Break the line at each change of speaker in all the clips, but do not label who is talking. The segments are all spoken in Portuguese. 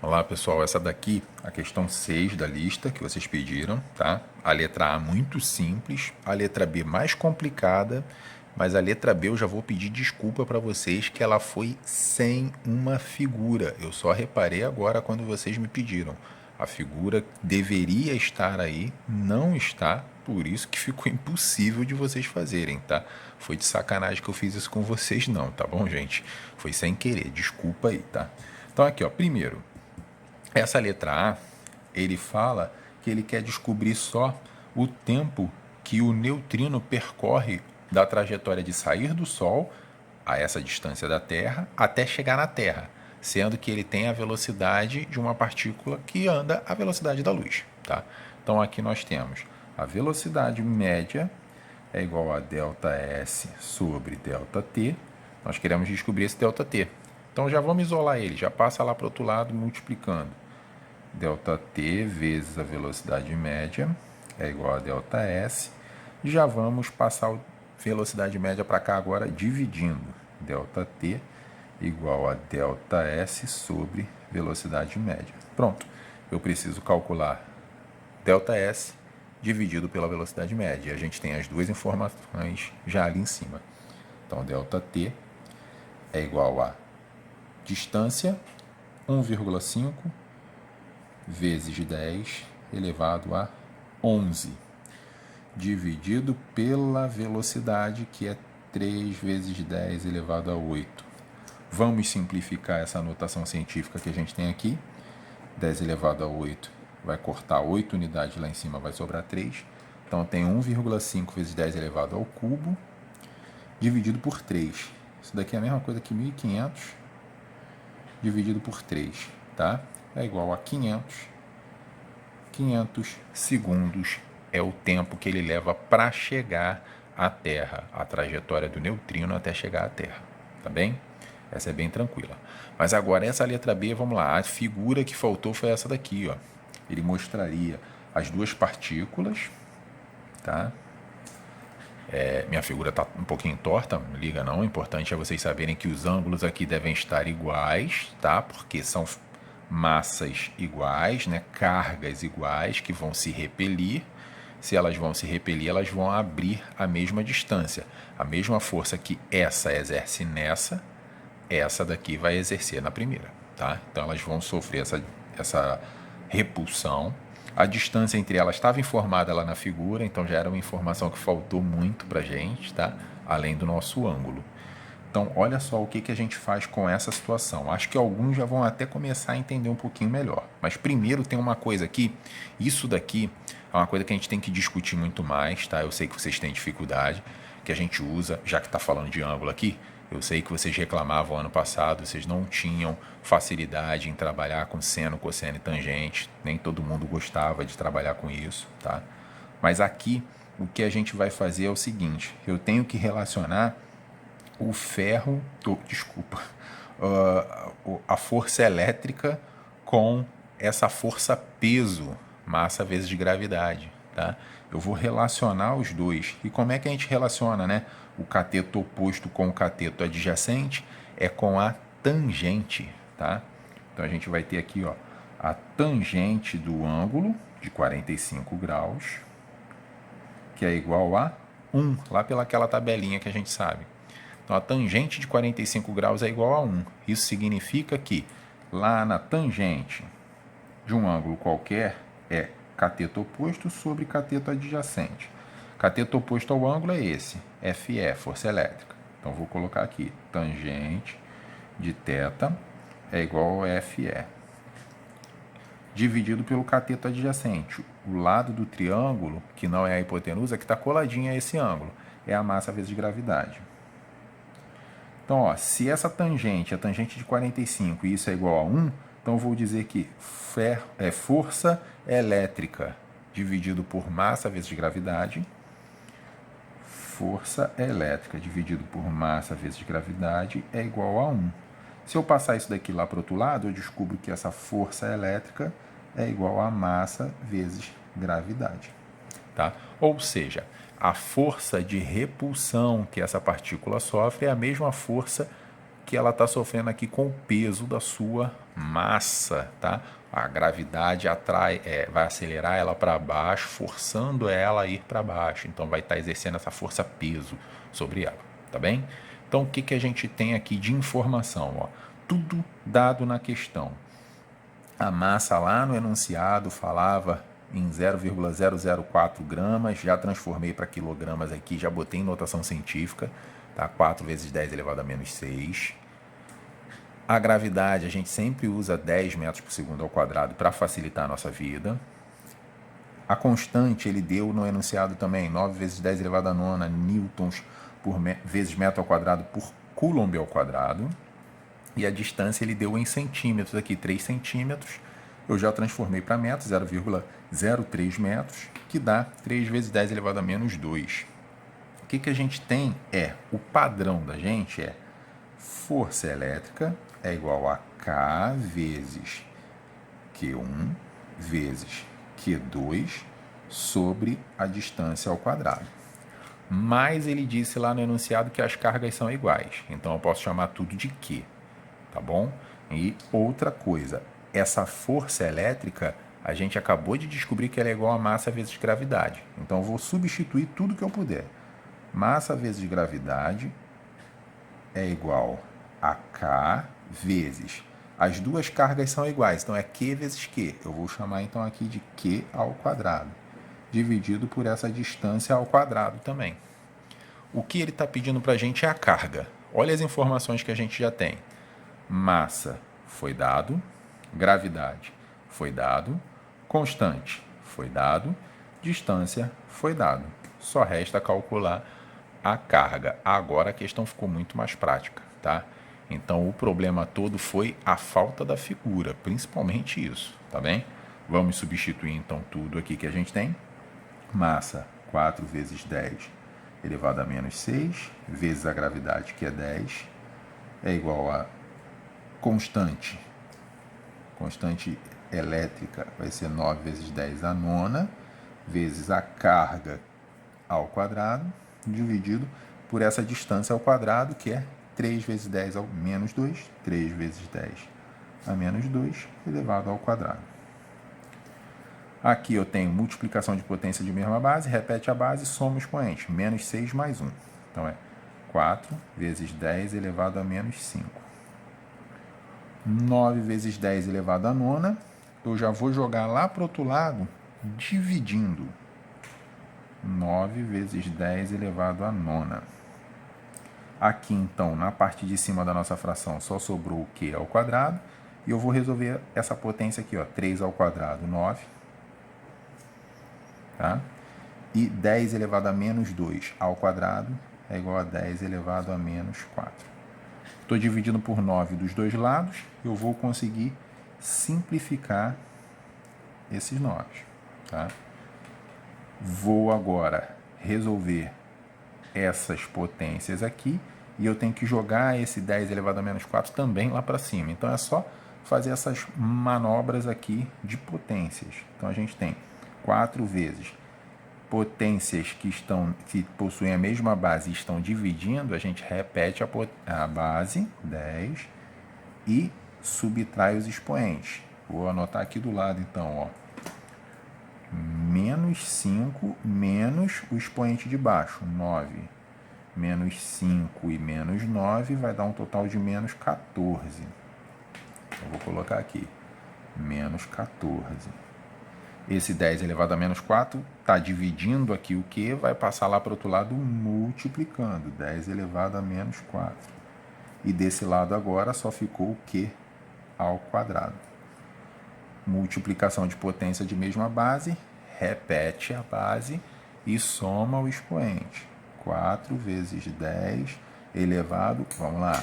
Olá pessoal, essa daqui a questão 6 da lista que vocês pediram, tá? A letra A muito simples, a letra B mais complicada, mas a letra B eu já vou pedir desculpa para vocês que ela foi sem uma figura. Eu só reparei agora quando vocês me pediram. A figura deveria estar aí, não está, por isso que ficou impossível de vocês fazerem, tá? Foi de sacanagem que eu fiz isso com vocês não, tá bom, gente? Foi sem querer, desculpa aí, tá? Então aqui, ó, primeiro, essa letra A, ele fala que ele quer descobrir só o tempo que o neutrino percorre da trajetória de sair do Sol a essa distância da Terra até chegar na Terra, sendo que ele tem a velocidade de uma partícula que anda a velocidade da luz. Tá? Então aqui nós temos a velocidade média é igual a ΔS sobre ΔT. Nós queremos descobrir esse ΔT. Então já vamos isolar ele, já passa lá para o outro lado multiplicando. ΔT vezes a velocidade média é igual a ΔS. Já vamos passar a velocidade média para cá agora dividindo. ΔT igual a ΔS sobre velocidade média. Pronto, eu preciso calcular ΔS dividido pela velocidade média. A gente tem as duas informações já ali em cima. Então, ΔT é igual a distância 1,5 vezes 10 elevado a 11, dividido pela velocidade, que é 3 vezes 10 elevado a 8. Vamos simplificar essa notação científica que a gente tem aqui. 10 elevado a 8 vai cortar 8 unidades lá em cima, vai sobrar 3. Então, tem 1,5 vezes 10 elevado ao cubo, dividido por 3. Isso daqui é a mesma coisa que 1.500 dividido por 3, tá? É igual a 500. 500 segundos é o tempo que ele leva para chegar à Terra, a trajetória do neutrino até chegar à Terra, tá bem? Essa é bem tranquila. Mas agora essa letra B, vamos lá, a figura que faltou foi essa daqui, ó. Ele mostraria as duas partículas, tá? Minha figura está um pouquinho torta, não liga não, o importante é vocês saberem que os ângulos aqui devem estar iguais, tá? Porque são massas iguais, né? Cargas iguais que vão se repelir. Se elas vão se repelir, elas vão abrir a mesma distância. A mesma força que essa exerce nessa, essa daqui vai exercer na primeira, tá? Então elas vão sofrer essa repulsão. A distância entre elas estava informada lá na figura, então já era uma informação que faltou muito para a gente, tá? Além do nosso ângulo. Então, olha só o que a gente faz com essa situação. Acho que alguns já vão até começar a entender um pouquinho melhor. Mas primeiro tem uma coisa aqui, isso daqui é uma coisa que a gente tem que discutir muito mais, tá? Eu sei que vocês têm dificuldade, que a gente usa, já que está falando de ângulo aqui, eu sei que vocês reclamavam ano passado, vocês não tinham facilidade em trabalhar com seno, cosseno e tangente, nem todo mundo gostava de trabalhar com isso, tá? Mas aqui, o que a gente vai fazer é o seguinte, eu tenho que relacionar o ferro, a força elétrica com essa força peso, massa vezes gravidade, tá? Eu vou relacionar os dois. E como é que a gente relaciona, né? O cateto oposto com o cateto adjacente é com a tangente, tá? Então a gente vai ter aqui, ó, a tangente do ângulo de 45 graus, que é igual a 1, lá pelaquela tabelinha que a gente sabe. Então, a tangente de 45 graus é igual a 1. Isso significa que lá na tangente de um ângulo qualquer é cateto oposto sobre cateto adjacente. Cateto oposto ao ângulo é esse, FE, força elétrica. Então, vou colocar aqui, tangente de θ é igual a FE, dividido pelo cateto adjacente. O lado do triângulo, que não é a hipotenusa, que está coladinho a esse ângulo, é a massa vezes gravidade. Então, ó, se essa tangente é a tangente de 45 e isso é igual a 1, então eu vou dizer que força elétrica dividido por massa vezes gravidade. Força elétrica dividido por massa vezes gravidade é igual a 1. Se eu passar isso daqui lá para o outro lado, eu descubro que essa força elétrica é igual a massa vezes gravidade. Tá? Ou seja, a força de repulsão que essa partícula sofre é a mesma força que ela está sofrendo aqui com o peso da sua massa, tá? A gravidade atrai, vai acelerar ela para baixo, forçando ela a ir para baixo. Então vai estar exercendo essa força-peso sobre ela, tá bem? Então o que a gente tem aqui de informação? Ó? Tudo dado na questão. A massa lá no enunciado falava em 0,004 gramas, já transformei para quilogramas aqui, já botei em notação científica, tá? 4 vezes 10 elevado a menos 6. A gravidade, a gente sempre usa 10 metros por segundo ao quadrado para facilitar a nossa vida. A constante, ele deu no enunciado também, 9 vezes 10 elevado a nona newtons vezes metro ao quadrado por coulomb ao quadrado. E a distância ele deu em centímetros aqui, 3 centímetros. Eu já transformei para metros, 0,03 metros, que dá 3 vezes 10 elevado a menos 2. O que a gente tem o padrão da gente é força elétrica é igual a K vezes Q1 vezes Q2 sobre a distância ao quadrado. Mas ele disse lá no enunciado que as cargas são iguais. Então eu posso chamar tudo de Q, tá bom? E outra coisa, essa força elétrica, a gente acabou de descobrir que ela é igual a massa vezes gravidade. Então eu vou substituir tudo que eu puder. Massa vezes gravidade é igual a K vezes. As duas cargas são iguais, então é Q vezes Q. Eu vou chamar então aqui de Q ao quadrado, dividido por essa distância ao quadrado também. O que ele está pedindo para a gente é a carga. Olha as informações que a gente já tem. Massa foi dado, gravidade foi dado, constante foi dado, distância foi dado. Só resta calcular a carga. Agora a questão ficou muito mais prática, tá? Então o problema todo foi a falta da figura, principalmente isso, tá bem? Vamos substituir então tudo aqui que a gente tem. Massa 4 vezes 10 elevado a menos 6, vezes a gravidade, que é 10, é igual a constante elétrica, vai ser 9 vezes 10 a nona, vezes a carga ao quadrado, dividido por essa distância ao quadrado, que é 3 vezes 10 ao menos 2, 3 vezes 10 a menos 2, elevado ao quadrado. Aqui eu tenho multiplicação de potência de mesma base, repete a base, soma o expoente, menos 6 mais 1. Então é 4 vezes 10 elevado a menos 5. 9 vezes 10 elevado a nona, eu já vou jogar lá para o outro lado, dividindo. 9 vezes 10 elevado a nona. Aqui, então, na parte de cima da nossa fração, só sobrou o Q ao quadrado. E eu vou resolver essa potência aqui, ó, 3 ao quadrado, 9. Tá? E 10 elevado a menos 2 ao quadrado é igual a 10 elevado a menos 4. Estou dividindo por 9 dos dois lados, eu vou conseguir simplificar esses 9. Tá? Vou agora resolver essas potências aqui e eu tenho que jogar esse 10 elevado a menos 4 também lá para cima. Então é só fazer essas manobras aqui de potências. Então a gente tem 4 vezes potências que possuem a mesma base e estão dividindo, a gente repete a base, 10, e subtrai os expoentes. Vou anotar aqui do lado então, ó. Menos 5 menos o expoente de baixo, 9. Menos 5 e menos 9 vai dar um total de menos 14. Eu vou colocar aqui, menos 14. Esse 10 elevado a menos 4 está dividindo aqui o Q, vai passar lá para o outro lado multiplicando, 10 elevado a menos 4. E desse lado agora só ficou o Q ao quadrado. Multiplicação de potência de mesma base, repete a base e soma o expoente. 4 vezes 10 elevado, vamos lá,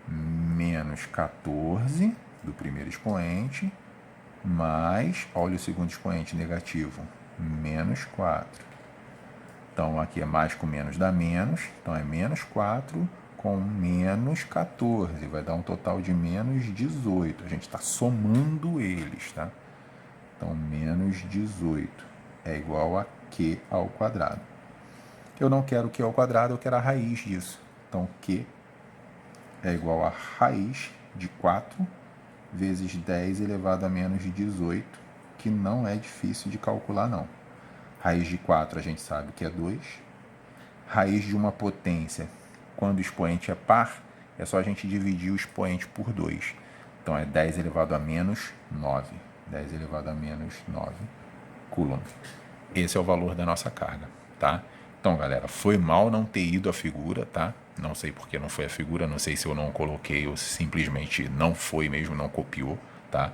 menos 14 do primeiro expoente, mais, olha o segundo expoente negativo, menos 4. Então aqui é mais com menos dá menos, então é menos 4 com menos 14, vai dar um total de menos 18. A gente está somando eles, tá? Então, menos 18 é igual a Q ao quadrado. Eu não quero Q ao quadrado, eu quero a raiz disso. Então, Q é igual a raiz de 4 vezes 10 elevado a menos de 18, que não é difícil de calcular não. Raiz de 4 a gente sabe que é 2. Raiz de uma potência, quando o expoente é par, é só a gente dividir o expoente por 2. Então é 10 elevado a menos 9. 10 elevado a menos 9 coulomb. Esse é o valor da nossa carga, tá? Então, galera, foi mal não ter ido a figura, tá? Não sei porque não foi a figura, não sei se eu não coloquei ou se simplesmente não foi mesmo, não copiou, tá?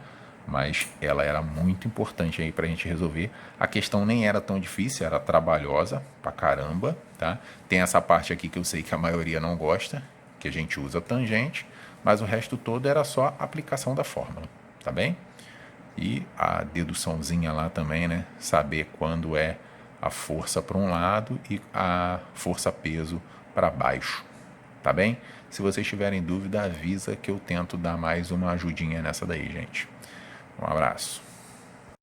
Mas ela era muito importante aí pra gente resolver. A questão nem era tão difícil, era trabalhosa pra caramba, tá? Tem essa parte aqui que eu sei que a maioria não gosta, que a gente usa tangente, mas o resto todo era só aplicação da fórmula, tá bem? E a deduçãozinha lá também, né? Saber quando é a força para um lado e a força-peso para baixo, tá bem? Se vocês tiverem dúvida, avisa que eu tento dar mais uma ajudinha nessa daí, gente. Um abraço.